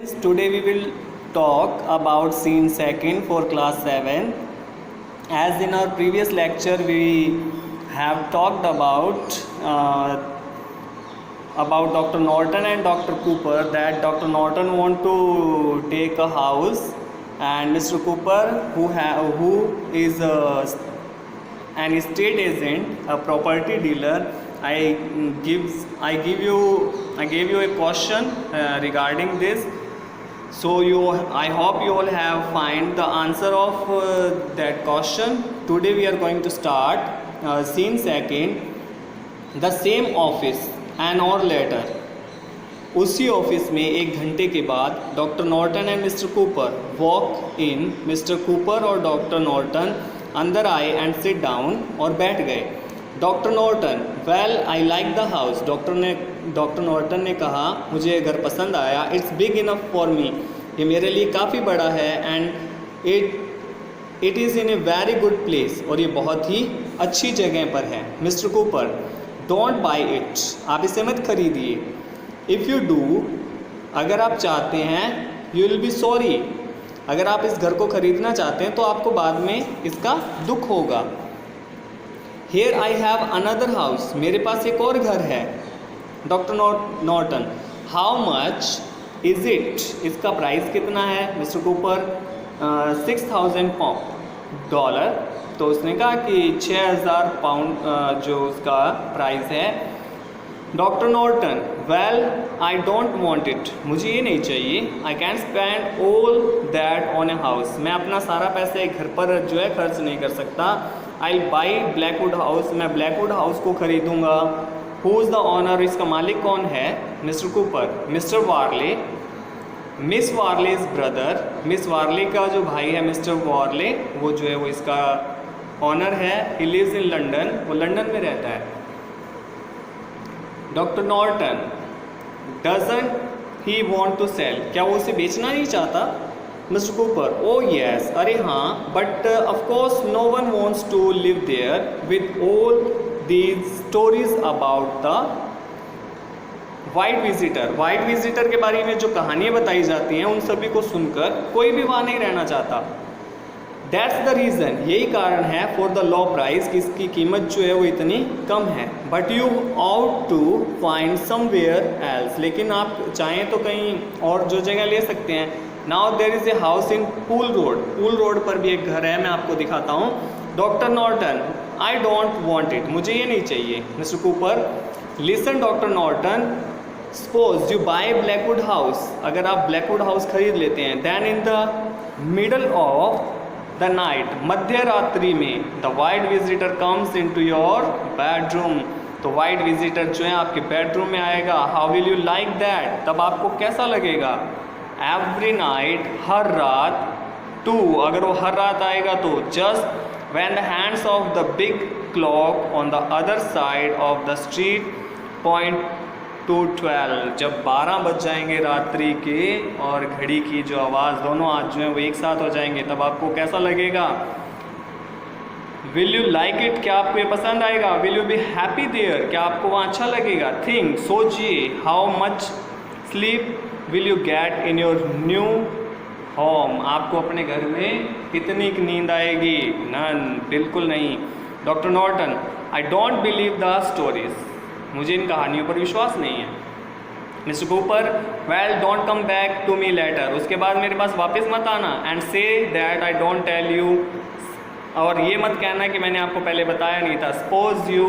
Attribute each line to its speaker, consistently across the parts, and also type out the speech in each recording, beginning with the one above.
Speaker 1: Today we will talk about scene second for class 7. As in our previous lecture we have talked about Dr. Norton and Dr. Cooper, that Dr. Norton want to take a house and Mr. Cooper who is an estate agent, a property dealer. I gave you a question regarding this. So I hope you all have find the answer of that question. Today we are going to start scene second. The same office an hour later. उसी office में 1 घंटे के बाद doctor Norton and mister Cooper walk in. Mister Cooper और doctor Norton अंदर आए and sit down और बैठ गए. Doctor Norton, well I like the house. Doctor Norton ने कहा, मुझे घर पसंद आया. It's big enough for me. ये मेरे लिए काफ़ी बड़ा है. And it is in a very good place. और ये बहुत ही अच्छी जगह पर है. Mister Cooper, don't buy it. आप इसे मत खरीदिए. इफ़ यू डू, अगर आप चाहते हैं, यू विल बी सॉरी. अगर आप इस घर को खरीदना चाहते हैं तो आपको बाद में इसका दुख होगा. Here I have another house. मेरे पास एक और घर है. Doctor Norton, how much is it. इसका प्राइस कितना है. Mister Cooper, $6,000. तो उसने कहा कि 6,000 पाउंड जो उसका प्राइस है. Doctor Norton, well I don't want it. मुझे ये नहीं चाहिए. I can spend all that on a house. मैं अपना सारा पैसा एक घर पर जो है खर्च नहीं कर सकता. I buy Blackwood house. मैं ब्लैकवुड हाउस को खरीदूंगा. Who is the owner. इसका मालिक कौन है. Mister Cooper, mister Varley. Miss Varley is brother. Miss Varley का जो भाई है मिस्टर वार्ले, वो जो है वो इसका ऑनर है. He lives in London. वो लंदन में रहता है. Doctor Norton, doesn't he want to sell. क्या वो उसे बेचना नहीं चाहता. मिस्टर कूपर, ओ येस, अरे हाँ, but of course no one wants to live there with all these stories about the white visitor. White visitor के बारे में जो कहानियाँ बताई जाती हैं उन सभी को सुनकर कोई भी वहाँ नहीं रहना चाहता. That's the reason. यही कारण है फॉर द लो प्राइस, कि इसकी कीमत जो है वो इतनी कम है. But you ought to find somewhere else. लेकिन आप चाहें तो कहीं और जो जगह ले सकते हैं. Now there is a house in Pool Road. Pool Road पर भी एक घर है, मैं आपको दिखाता हूँ. Doctor Norton, I don't want it. मुझे ये नहीं चाहिए. Mister Cooper, listen doctor Norton, suppose you buy Blackwood house. अगर आप ब्लैकवुड हाउस खरीद लेते हैं, then in the middle of the night, मध्य रात्रि में, the white visitor comes in to your bedroom. तो वाइट विजिटर जो है आपके बेडरूम में आएगा. How will you like that. तब आपको कैसा लगेगा. एवरी नाइट, हर रात. टू, अगर वो हर रात आएगा तो just when the hands of the big clock on the other side of the street point two 12. जब 12 बज जाएंगे रात्रि के और घड़ी की जो आवाज़, दोनों आज जो है वो एक साथ हो जाएंगे, तब आपको कैसा लगेगा. Will you like it. क्या आपको ये पसंद आएगा. Will you be happy there. क्या आपको वहाँ अच्छा लगेगा. थिंक, सोचिए. How much sleep will you get in your new home. आपको अपने घर में कितनी नींद आएगी. नन, बिल्कुल नहीं. Doctor Norton, I don't believe the stories. मुझे इन कहानियों पर विश्वास नहीं है. Mister Cooper, well don't come back to me later. उसके बाद मेरे पास वापस मत आना. And say that I don't tell you. और ये मत कहना कि मैंने आपको पहले बताया नहीं था. Suppose you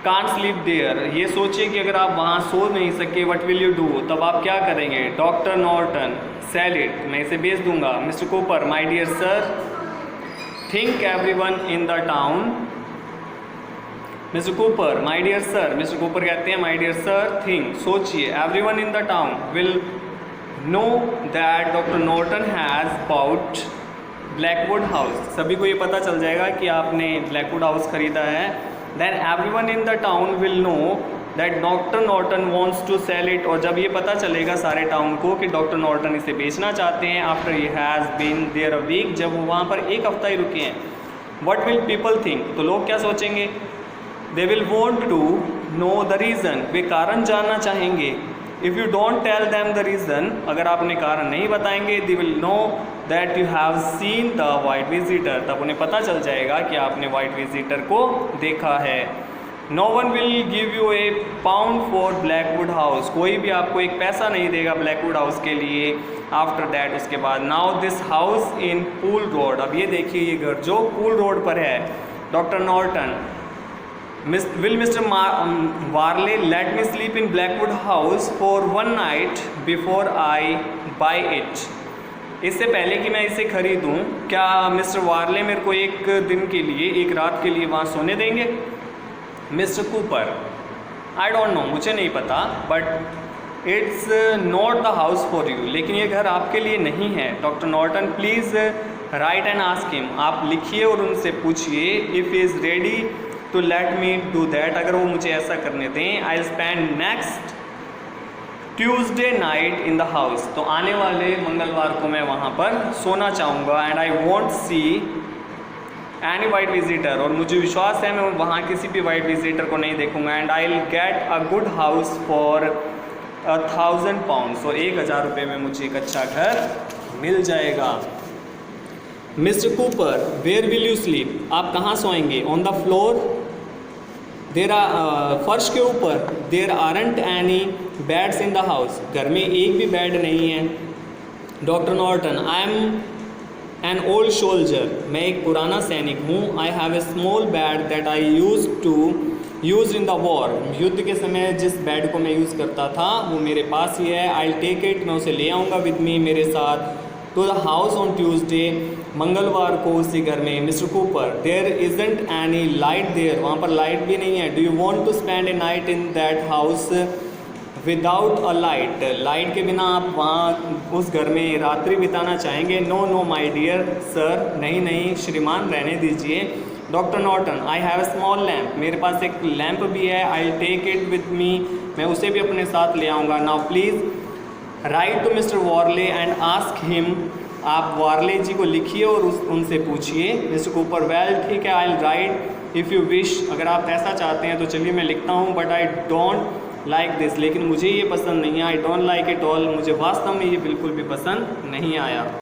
Speaker 1: can't sleep there. ये सोचिए कि अगर आप वहाँ सो नहीं सके, व्हाट विल यू डू. तब आप क्या करेंगे. Doctor Norton, sell it. मैं इसे बेच दूंगा. Mister Cooper, my dear sir, think everyone in the town. Mister Cooper, my dear sir. Mister Cooper कहते हैं, माई डियर सर, थिंक, सोचिए. Everyone in the town will know that doctor Norton has bought Blackwood house. सभी को ये पता चल जाएगा कि आपने ब्लैकवुड हाउस खरीदा है. Then everyone in the town will know that doctor Norton wants to sell it. और जब ये पता चलेगा सारे टाउन को कि डॉक्टर नॉर्टन इसे बेचना चाहते हैं, after he has been there a week, जब वो वहाँ पर एक हफ्ता ही रुके हैं, व्हाट विल पीपल थिंक. तो लोग क्या सोचेंगे. They will want to know the reason. वे कारण जानना चाहेंगे. If you don't tell them the reason, अगर आप उन्हें कारण नहीं बताएंगे, they will know that you have seen the white visitor, तब उन्हें पता चल जाएगा कि आपने वाइट विजिटर को देखा है। No one will give you a pound for Blackwood house, कोई भी आपको एक पैसा नहीं देगा ब्लैकवुड हाउस के लिए। आफ्टर दैट, उसके बाद, now this house in Pool road, अब ये देखिए ये घर जो पूल रोड पर है। Doctor Norton, will Mr. Warley let me sleep in Blackwood House for one night before I buy it? इससे पहले कि मैं इसे खरीदूं, क्या मिस्टर वार्ले मेरे को एक दिन के लिए, एक रात के लिए वहाँ सोने देंगे? Mister Cooper, I don't know, मुझे नहीं पता, but it's not the house for you, लेकिन ये घर आपके लिए नहीं है। Doctor Norton, please write and ask him, आप लिखिए और उनसे पूछिए, if he is ready to let me do that, अगर वो मुझे ऐसा करने दें। I spend next Tuesday night in the house, तो आने वाले मंगलवार को मैं वहाँ पर सोना चाहूँगा। And I want see any white visitor, और मुझे विश्वास है मैं वहाँ किसी भी वाइट विजिटर को नहीं देखूँगा। And I will get a good house for 1000 pounds, और 1000 रुपये में मुझे एक अच्छा घर मिल जाएगा। Mister Cooper, where will you sleep, आप कहाँ सोएंगे? On the floor, there are फर्श के ऊपर, there aren't any beds in the house, घर में एक भी बेड नहीं है। Doctor Norton, I am an old soldier, मैं एक पुराना सैनिक हूँ। I have a small bed that I use in the war, युद्ध के समय जिस बेड को मैं यूज़ करता था वो मेरे पास ही है। आई टेक इट, मैं उसे ले आऊँगा विद मी, मेरे साथ, to the house on Tuesday, मंगलवार को उसी घर में। Mister Cooper, there isn't any light there, वहाँ पर लाइट भी नहीं है। Do you want to spend a night in that house without a light, light के बिना आप वहाँ उस घर में रात्रि बिताना चाहेंगे? No no my dear sir, नहीं नहीं श्रीमान, रहने दीजिए। Doctor Norton, I have a small lamp, मेरे पास एक लैम्प भी है। I take it with me, मैं उसे भी अपने साथ ले आऊँगा। Now please write to mister Varley and ask him, आप वार्ले जी को लिखिए और उनसे पूछिए। मिस्टर कूपर, वेल ठीक है, I will write if you wish, अगर आप ऐसा चाहते हैं तो चलिए मैं लिखता हूँ। But I don't like this, लेकिन मुझे ये पसंद नहीं है। I don't like it all, मुझे वास्तव में ये बिल्कुल भी पसंद नहीं आया।